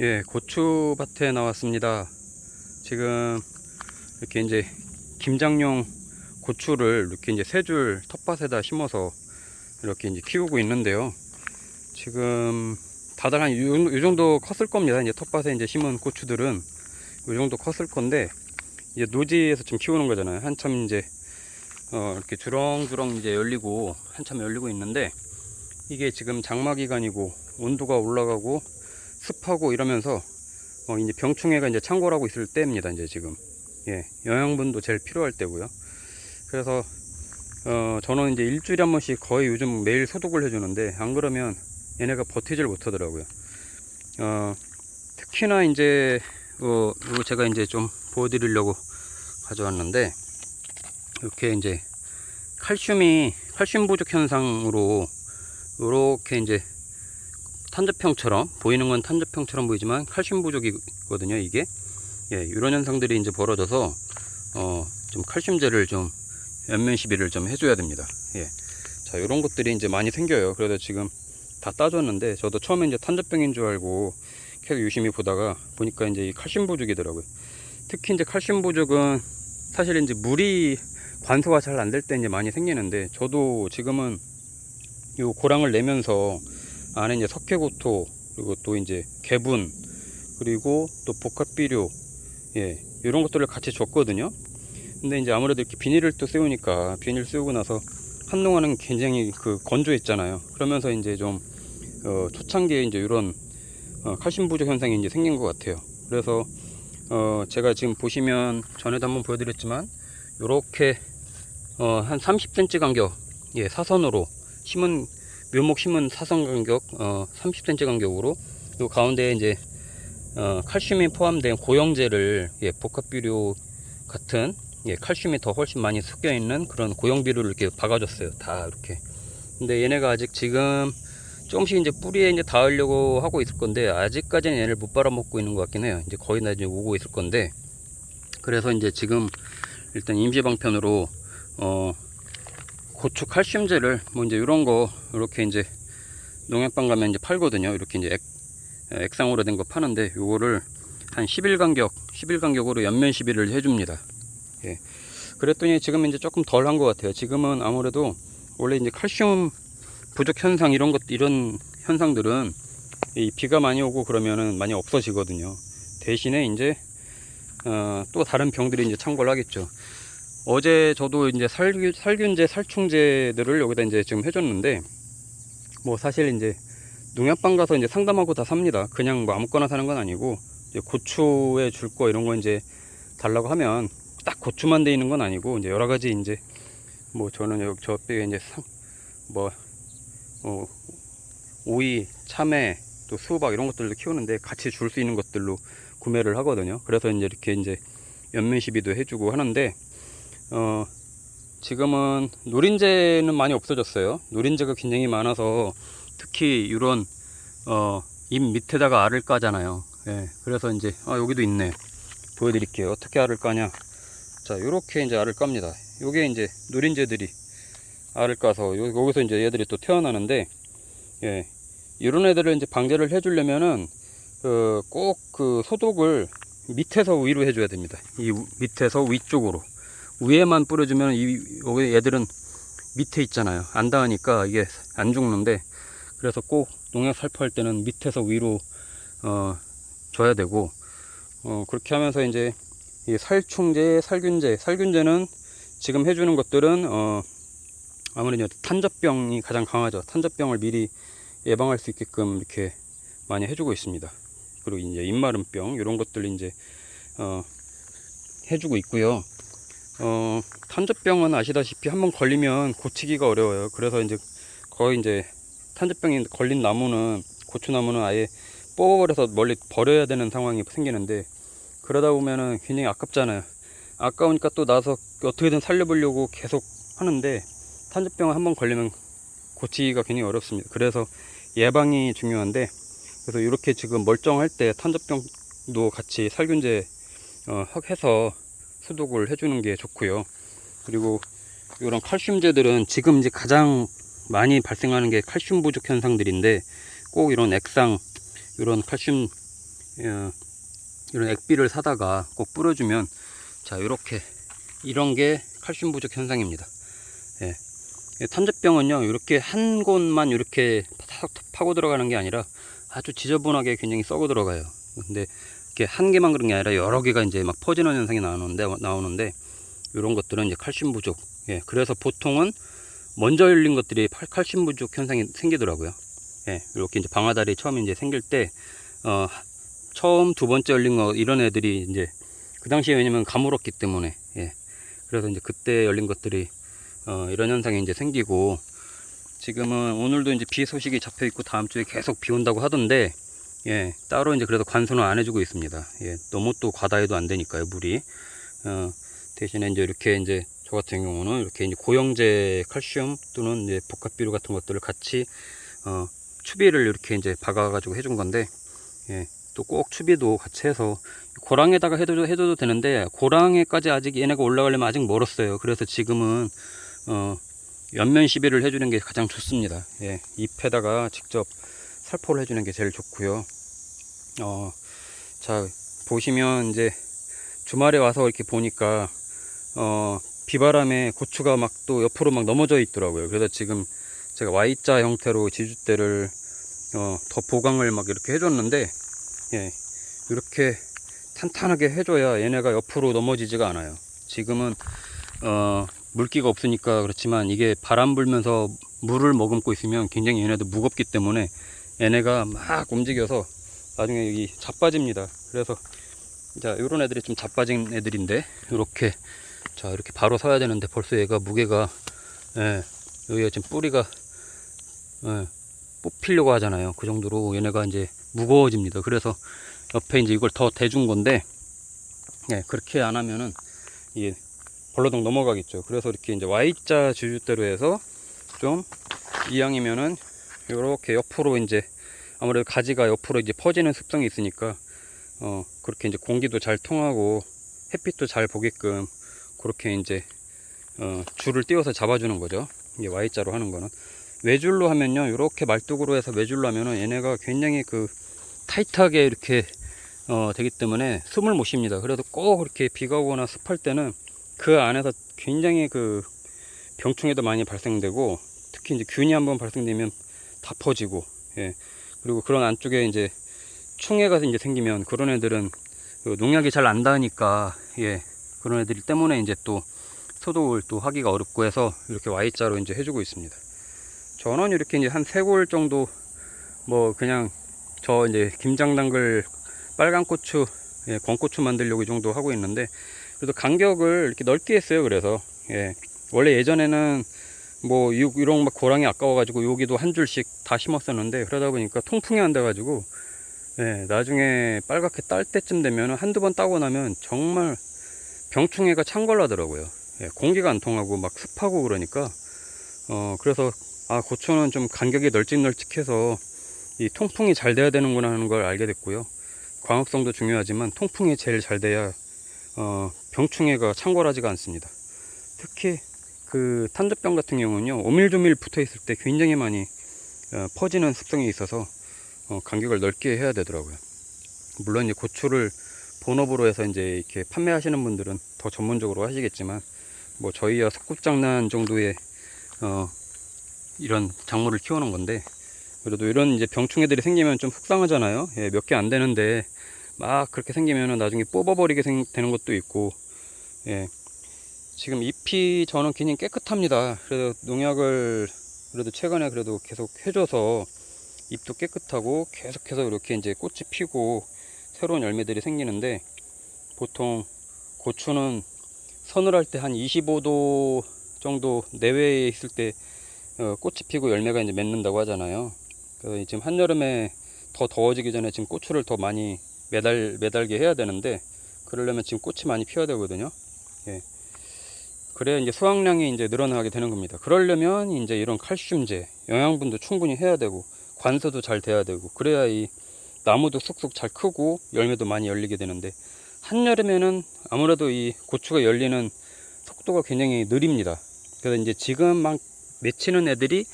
예, 고추밭에 나왔습니다. 지금 이렇게 이제 김장용 고추를 이렇게 이제 세 줄 텃밭에다 심어서 이렇게 이제 키우고 있는데요. 지금 다들 한 요 정도 컸을 겁니다. 이제 텃밭에 이제 심은 고추들은 요 정도 컸을 건데, 이제 노지에서 지금 키우는 거잖아요. 한참 이제 이렇게 주렁주렁 이제 열리고 한참 열리고 있는데, 이게 지금 장마 기간이고 온도가 올라가고 습하고 이러면서 이제 병충해가 이제 창궐하고 있을 때입니다. 이제 지금 영양분도 제일 필요할 때고요. 그래서 저는 이제 일주일에 한 번씩 거의 요즘 매일 소독을 해주는데, 안 그러면 얘네가 버티질 못하더라고요. 특히나 이제 이거 제가 이제 좀 보여드리려고 가져왔는데, 이렇게 이제 칼슘 부족 현상으로 이렇게 이제 탄저병처럼 보이는 건 탄저병처럼 보이지만 칼슘 부족이거든요. 이게 이런 현상들이 이제 벌어져서 좀 칼슘제를 좀 연면 시비를 좀 해줘야 됩니다. 자, 이런 것들이 이제 많이 생겨요. 그래서 지금 다 따졌는데, 저도 처음에 이제 탄저병인 줄 알고 계속 유심히 보니까 이제 이 칼슘 부족이더라고요. 특히 이제 칼슘 부족은 사실 이제 물이 관소가 잘 안 될 때 이제 많이 생기는데, 저도 지금은 요 고랑을 내면서 안에 이제 석회고토, 그리고 또 이제 개분, 그리고 또 복합비료, 이런 것들을 같이 줬거든요. 근데 이제 아무래도 이렇게 비닐을 또 씌우니까, 비닐 씌우고 나서 한동안은 굉장히 건조했잖아요. 그러면서 이제 좀 초창기에 이제 이런 칼슘 부족 현상이 이제 생긴 것 같아요. 그래서 제가 지금 보시면 전에도 한번 보여드렸지만, 요렇게 한 30cm 간격, 사선으로 묘목 심은 사선 간격 30cm 간격으로, 요 가운데에 이제 칼슘이 포함된 고영제를, 복합비료 같은 칼슘이 더 훨씬 많이 섞여 있는 그런 고영비료를 이렇게 박아줬어요. 다 이렇게. 근데 얘네가 아직 지금 조금씩 이제 뿌리에 이제 닿으려고 하고 있을 건데, 아직까지는 얘를 못 빨아먹고 있는 것 같긴 해요. 이제 거의 다 이제 오고 있을 건데, 그래서 이제 지금 일단 임시방편으로 고추 칼슘제를 이제 이런 거 이렇게 이제 농약방 가면 이제 팔거든요. 이렇게 이제 액상으로 된 거 파는데, 요거를 한 10일 간격으로 연면 시비를 해줍니다. 그랬더니 지금 이제 조금 덜 한 것 같아요. 지금은 아무래도 원래 이제 칼슘 부족 현상 이런 현상들은 이 비가 많이 오고 그러면은 많이 없어지거든요. 대신에 이제 또 다른 병들이 이제 창궐하겠죠. 어제 저도 이제 살균제, 살충제들을 여기다 이제 지금 해줬는데, 사실 이제 농약방 가서 이제 상담하고 다 삽니다. 그냥 아무거나 사는 건 아니고, 이제 고추에 줄 거 이런 거 이제 달라고 하면 딱 고추만 돼 있는 건 아니고, 이제 여러 가지 이제 저는 여기 저쪽에 이제 오이, 참외, 또 수박 이런 것들도 키우는데 같이 줄 수 있는 것들로 구매를 하거든요. 그래서 이제 이렇게 이제 연면 시비도 해주고 하는데, 지금은 노린재는 많이 없어졌어요. 노린재가 굉장히 많아서, 특히 이런 잎 밑에다가 알을 까잖아요. 그래서 이제 여기도 있네. 보여드릴게요. 어떻게 알을 까냐. 자, 요렇게 이제 알을 깝니다. 요게 이제 노린재들이 알을 까서 여기서 이제 얘들이 또 태어나는데, 이런 애들을 이제 방제를 해주려면은 꼭 소독을 밑에서 위로 해줘야 됩니다. 이 밑에서 위쪽으로. 위에만 뿌려주면 여기 얘들은 밑에 있잖아요. 안 닿으니까 이게 안 죽는데, 그래서 꼭 농약 살포할 때는 밑에서 위로 줘야 되고, 그렇게 하면서 이제 이 살충제, 살균제는 지금 해주는 것들은 아무래도 탄저병이 가장 강하죠. 탄저병을 미리 예방할 수 있게끔 이렇게 많이 해주고 있습니다. 그리고 이제 입마름병 이런 것들 이제 해주고 있고요. 탄저병은 아시다시피 한번 걸리면 고치기가 어려워요. 그래서 이제 거의 이제 탄저병이 걸린 나무는, 고추나무는 아예 뽑아버려서 멀리 버려야 되는 상황이 생기는데, 그러다 보면은 굉장히 아깝잖아요. 아까우니까 또 나서 어떻게든 살려보려고 계속 하는데, 탄저병 한번 걸리면 고치기가 굉장히 어렵습니다. 그래서 예방이 중요한데, 그래서 이렇게 지금 멀쩡할 때 탄저병도 같이 살균제 해서 소독을 해주는 게 좋고요. 그리고 이런 칼슘제들은 지금 이제 가장 많이 발생하는 게 칼슘 부족 현상들인데, 꼭 이런 액상, 이런 칼슘 이런 액비를 사다가 꼭 뿌려주면, 자, 이렇게 이런 게 칼슘 부족 현상입니다. 예. 탄저병은요, 이렇게 한 곳만 이렇게 파고 들어가는 게 아니라 아주 지저분하게 굉장히 썩어 들어가요. 근데 이렇게 한 개만 그런 게 아니라 여러 개가 이제 막 퍼지는 현상이 나오는데 이런 것들은 이제 칼슘 부족. 예. 그래서 보통은 먼저 열린 것들이 칼슘 부족 현상이 생기더라고요. 예. 이렇게 이제 방아다리 처음 이제 생길 때, 처음 두 번째 열린 거, 이런 애들이 이제 그 당시에 왜냐면 가물었기 때문에, 예. 그래서 이제 그때 열린 것들이 이런 현상이 이제 생기고, 지금은 오늘도 이제 비 소식이 잡혀 있고 다음 주에 계속 비 온다고 하던데, 예, 따로 이제 그래도 관수는 안 해주고 있습니다. 예, 너무 또 과다해도 안 되니까요, 물이. 대신에 이제 이렇게 이제 저 같은 경우는 이렇게 이제 고영제 칼슘 또는 이제 복합비료 같은 것들을 같이 추비를 이렇게 이제 박아가지고 해준 건데, 예, 또 꼭 추비도 같이 해서 고랑에다가 해도 되는데, 고랑에까지 아직 얘네가 올라가려면 아직 멀었어요. 그래서 지금은 연면 시비를 해주는 게 가장 좋습니다. 예, 잎에다가 직접 살포를 해주는 게 제일 좋고요. 자, 보시면 이제 주말에 와서 이렇게 보니까 비바람에 고추가 막 또 옆으로 막 넘어져 있더라고요. 그래서 지금 제가 Y자 형태로 지주대를 더 보강을 막 이렇게 해줬는데, 예, 이렇게 탄탄하게 해줘야 얘네가 옆으로 넘어지지가 않아요. 지금은 물기가 없으니까 그렇지만, 이게 바람 불면서 물을 머금고 있으면 굉장히 얘네도 무겁기 때문에 얘네가 막 움직여서 나중에 여기 자빠집니다. 그래서 자, 요런 애들이 좀 자빠진 애들인데, 이렇게 자, 이렇게 바로 서야 되는데 벌써 얘가 무게가, 예, 여기가 지금 뿌리가, 예, 뽑히려고 하잖아요. 그 정도로 얘네가 이제 무거워집니다. 그래서 옆에 이제 이걸 더 대준 건데, 예, 그렇게 안 하면은 이게 벌러덩 넘어가겠죠. 그래서 이렇게 이제 Y자 주주대로 해서 좀 이왕이면은 이렇게 옆으로 이제, 아무래도 가지가 옆으로 이제 퍼지는 습성이 있으니까 그렇게 이제 공기도 잘 통하고 햇빛도 잘 보게끔 그렇게 이제 줄을 띄워서 잡아주는 거죠. 이게 Y자로 하는 거는. 외줄로 하면요, 이렇게 말뚝으로 해서 외줄로 하면은 얘네가 굉장히 그 타이트하게 이렇게 되기 때문에 숨을 못 쉽니다. 그래도 꼭 이렇게 비가 오거나 습할 때는 그 안에서 굉장히 그 병충해도 많이 발생되고, 특히 이제 균이 한번 발생되면 다 퍼지고, 예. 그리고 그런 안쪽에 이제 충해가 이제 생기면 그런 애들은 그 농약이 잘 안 닿으니까, 예, 그런 애들 때문에 이제 또 소독을 또 하기가 어렵고 해서 이렇게 Y자로 이제 해주고 있습니다. 저는 이렇게 이제 한 3골 정도, 뭐 그냥 저 이제 김장 담글 빨간 고추, 예, 건고추 만들려고 이 정도 하고 있는데, 그래도 간격을 이렇게 넓게 했어요. 그래서, 예, 원래 예전에는 뭐 이런 막 고랑이 아까워가지고 여기도 한 줄씩 다 심었었는데, 그러다 보니까 통풍이 안 돼가지고, 예, 나중에 빨갛게 딸 때쯤 되면 한두 번 따고 나면 정말 병충해가 창궐나더라고요. 예, 공기가 안 통하고 막 습하고 그러니까, 그래서 고추는 좀 간격이 널찍널찍해서 이 통풍이 잘 돼야 되는구나 하는 걸 알게 됐고요. 광합성도 중요하지만 통풍이 제일 잘 돼야 병충해가 창궐하지가 않습니다. 특히 그 탄저병 같은 경우는요, 오밀조밀 붙어 있을 때 굉장히 많이 퍼지는 습성이 있어서 간격을 넓게 해야 되더라고요. 물론 이제 고추를 본업으로 해서 이제 이렇게 판매하시는 분들은 더 전문적으로 하시겠지만, 뭐 저희야 석급장난 정도의 이런 작물을 키우는 건데, 그래도 이런 이제 병충해들이 생기면 좀 속상하잖아요. 예, 몇 개 안 되는데 막 그렇게 생기면은 나중에 뽑아버리게 되는 것도 있고, 예, 지금 잎이 저는 굉장히 깨끗합니다. 그래도 농약을 그래도 최근에 그래도 계속 해줘서 잎도 깨끗하고 계속해서 이렇게 이제 꽃이 피고 새로운 열매들이 생기는데, 보통 고추는 서늘할 때 한 25도 정도 내외에 있을 때 꽃이 피고 열매가 이제 맺는다고 하잖아요. 지금 한여름에 더 더워지기 전에 지금 고추를 더 많이 매달게 해야 되는데, 그러려면 지금 꽃이 많이 피어야 되거든요. 예. 그래야 이제 수확량이 이제 늘어나게 되는 겁니다. 그러려면 이제 이런 칼슘제, 영양분도 충분히 해야 되고, 관수도 잘 돼야 되고, 그래야 이 나무도 쑥쑥 잘 크고 열매도 많이 열리게 되는데, 한여름에는 아무래도 이 고추가 열리는 속도가 굉장히 느립니다. 그래서 이제 지금 막 맺히는 애들이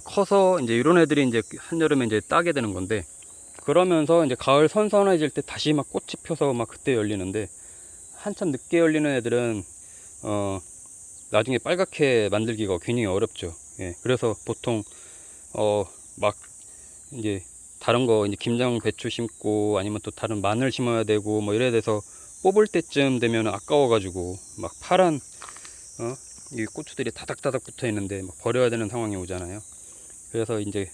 커서 이제 이런 애들이 이제 한여름에 이제 따게 되는 건데, 그러면서 이제 가을 선선해질 때 다시 막 꽃이 펴서 막 그때 열리는데, 한참 늦게 열리는 애들은 나중에 빨갛게 만들기가 굉장히 어렵죠. 예, 그래서 보통 막 이제 다른 거 이제 김장 배추 심고 아니면 또 다른 마늘 심어야 되고 뭐 이래야 돼서 뽑을 때쯤 되면 아까워 가지고 막 파란 이 고추들이 다닥다닥 붙어 있는데 막 버려야 되는 상황이 오잖아요. 그래서 이제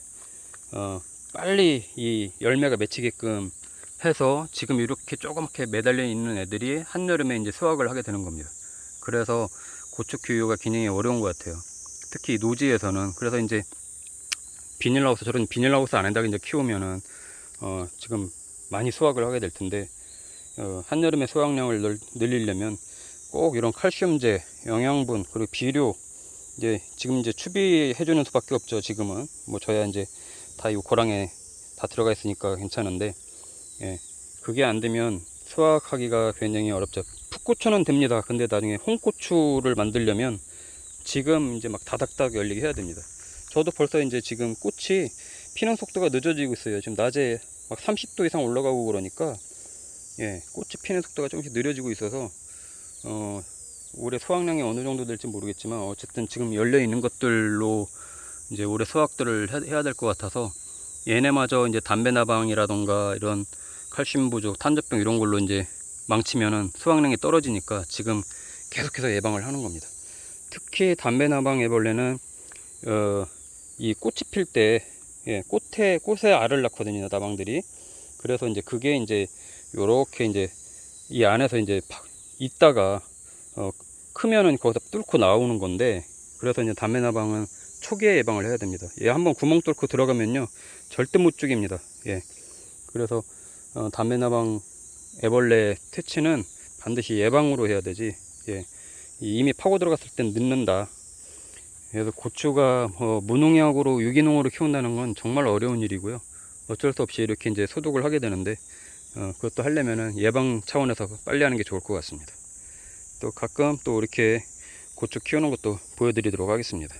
빨리 이 열매가 맺히게끔 해서 지금 이렇게 조그맣게 매달려 있는 애들이 한여름에 이제 수확을 하게 되는 겁니다. 그래서 고추 기후가 굉장히 어려운 것 같아요. 특히 노지에서는. 그래서 이제 비닐하우스, 저런 비닐하우스 안에다가 이제 키우면은 지금 많이 수확을 하게 될 텐데, 한여름에 수확량을 늘리려면 꼭 이런 칼슘제, 영양분, 그리고 비료, 이제 지금 이제 추비해주는 수밖에 없죠. 지금은 뭐 저야 이제 다 이 고랑에 다 들어가 있으니까 괜찮은데, 예, 그게 안 되면 수확하기가 굉장히 어렵죠. 풋고추는 됩니다. 근데 나중에 홍고추를 만들려면 지금 이제 막 다닥다닥 열리게 해야 됩니다. 저도 벌써 이제 지금 꽃이 피는 속도가 늦어지고 있어요. 지금 낮에 막 30도 이상 올라가고 그러니까, 예, 꽃이 피는 속도가 조금씩 느려지고 있어서 올해 수확량이 어느 정도 될지 모르겠지만, 어쨌든 지금 열려 있는 것들로 이제 올해 수확들을 해야 될 것 같아서, 얘네마저 이제 담배나방이라던가 이런 칼슘 부족, 탄저병 이런 걸로 이제 망치면은 수확량이 떨어지니까 지금 계속해서 예방을 하는 겁니다. 특히 담배나방 애벌레는 이 꽃이 필 때, 예, 꽃에 알을 낳거든요, 나방들이. 그래서 이제 그게 이제 요렇게 이제 이 안에서 이제 있다가 크면은 거기서 뚫고 나오는 건데, 그래서 이제 담배나방은 초기에 예방을 해야 됩니다. 얘 한번 구멍 뚫고 들어가면요 절대 못 죽입니다. 예, 그래서 담배나방 애벌레 퇴치는 반드시 예방으로 해야 되지, 예, 이미 파고 들어갔을 땐 늦는다. 그래서 고추가 무농약으로 유기농으로 키운다는 건 정말 어려운 일이고요. 어쩔 수 없이 이렇게 이제 소독을 하게 되는데, 그것도 하려면은 예방 차원에서 빨리 하는 게 좋을 것 같습니다. 또 가끔 또 이렇게 고추 키우는 것도 보여드리도록 하겠습니다.